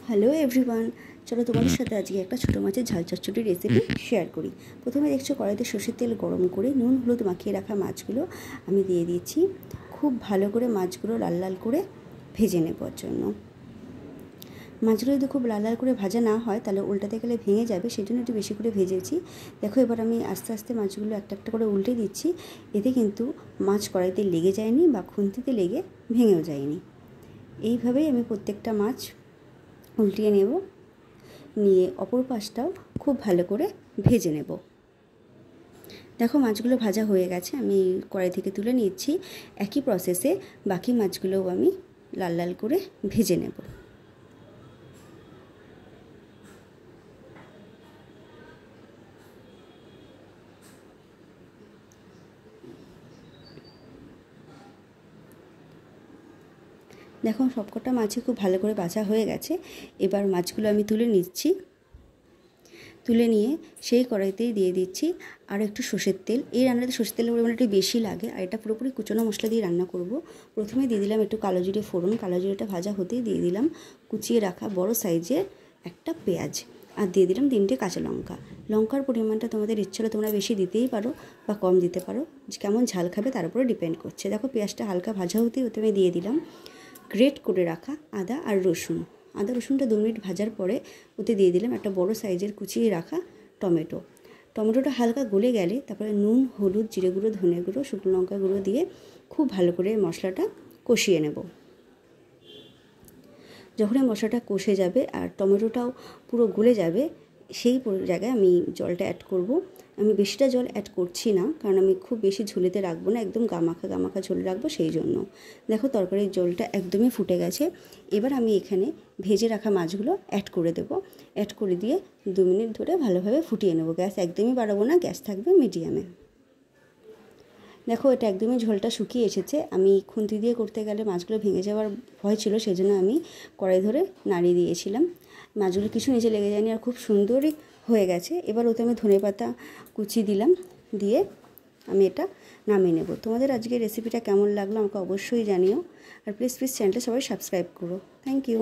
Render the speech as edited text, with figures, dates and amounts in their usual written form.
Hello everyone, চলো তোমাদের সাথে আজকে একটা ছোটো মাছের ঝাল চচ্চড়ি রেসিপি শেয়ার করি। প্রথমে দেখছো কড়াইতে সর্ষের তেল গরম করে নুন হলুদ মাখিয়ে রাখা মাছগুলো আমি দিয়ে দিচ্ছি। খুব ভালো করে মাছগুলো লাল লাল করে ভেজে নেবার জন্য। মাছগুলো যদি খুব লাল লাল করে ভাজা না হয় তাহলে উল্টাতে গেলে ভেঙে যাবে, সেই জন্য একটু বেশি করে ভেজেছি। দেখো এবার আমি আস্তে আস্তে মাছগুলো একটা একটা করে উল্টে দিচ্ছি। এতে কিন্তু মাছ কড়াইতে লেগে যায়নি বা খুন্তিতে লেগে ভেঙেও যায়নি। এইভাবেই আমি প্রত্যেকটা মাছ উল্টিয়ে নেব, নিয়ে অপর পাশটাও খুব ভালো করে ভেজে নেব। দেখো মাছগুলো ভাজা হয়ে গেছে, আমি কড়াই থেকে তুলে নিচ্ছি। একই প্রসেসে বাকি মাছগুলোও আমি লাল লাল করে ভেজে নেব। দেখো সবকটা মাছই খুব ভালো করে ভাজা হয়ে গেছে। এবার মাছগুলো আমি তুলে নিচ্ছি। তুলে নিয়ে সেই কড়াইতেই দিয়ে দিচ্ছি আর একটু সর্ষের তেল। এই রান্নাতে সর্ষের তেলের পরিমাণ একটু বেশি লাগে, আর এটা পুরোপুরি কুচনো মশলা দিয়ে রান্না করব। প্রথমে দিয়ে দিলাম একটু কালো জিরে ফোড়ন। কালো জিরেটা ভাজা হতেই দিয়ে দিলাম কুচিয়ে রাখা বড় সাইজের একটা পেঁয়াজ, আর দিয়ে দিলাম 3টে কাঁচা লঙ্কা। লঙ্কার পরিমাণটা তোমাদের ইচ্ছে হলে তোমরা বেশি দিতেই পারো বা কম দিতে পারো, কেমন ঝাল খাবে তার উপরে ডিপেন্ড করছে। দেখো পেঁয়াজটা হালকা ভাজা হতেই আমি দিয়ে দিলাম গ্রেট করে রাখা আদা আর রসুন। আদা রসুনটা 2 মিনিট ভাজার পরে ওতে দিয়ে দিলাম একটা বড় সাইজের কুচিয়ে রাখা টমেটো। টমেটোটা হালকা গলে গেলে তারপরে নুন হলুদ জিরে গুঁড়ো ধনে গুঁড়ো শুকনো লঙ্কা গুঁড়ো দিয়ে খুব ভালো করে মশলাটা কষিয়ে নেব। যখন এই মশলাটা কষে যাবে আর টমেটোটাও পুরো গলে যাবে, সেই জায়গায় আমি জলটা অ্যাড করব। আমি বেশিটা জল অ্যাড করছি না, কারণ আমি খুব বেশি ঝোলেতে রাখবো না, একদম গামাখা গামাখা ঝোল রাখবো সেই জন্য। দেখো তরকারির জলটা একদমই ফুটে গেছে। এবার আমি এখানে ভেজে রাখা মাছগুলো অ্যাড করে দেব। অ্যাড করে দিয়ে 2 মিনিট ধরে ভালোভাবে ফুটিয়ে নেব। গ্যাস একদমই বাড়াবো না, গ্যাস থাকবে মিডিয়ামে। দেখো এটা একদমই ঝোলটা শুকিয়ে এসেছে। আমি খুন্তি দিয়ে করতে গেলে মাছগুলো ভেঙে যাওয়ার ভয় ছিল, সেজন্য আমি কড়াই ধরে নাড়িয়ে দিয়েছিলাম। মাছগুলো কিছু নিচে লেগে যায়নি আর খুব সুন্দরই হয়ে গেছে। এবার ওতে আমি ধনেপাতা কুচি দিলাম, দিয়ে আমি এটা নামিয়ে নেব। তোমাদের আজকের রেসিপিটা কেমন লাগলো আমাকে অবশ্যই জানিও, আর প্লিজ চ্যানেলটা সবাই সাবস্ক্রাইব করো। Thank you.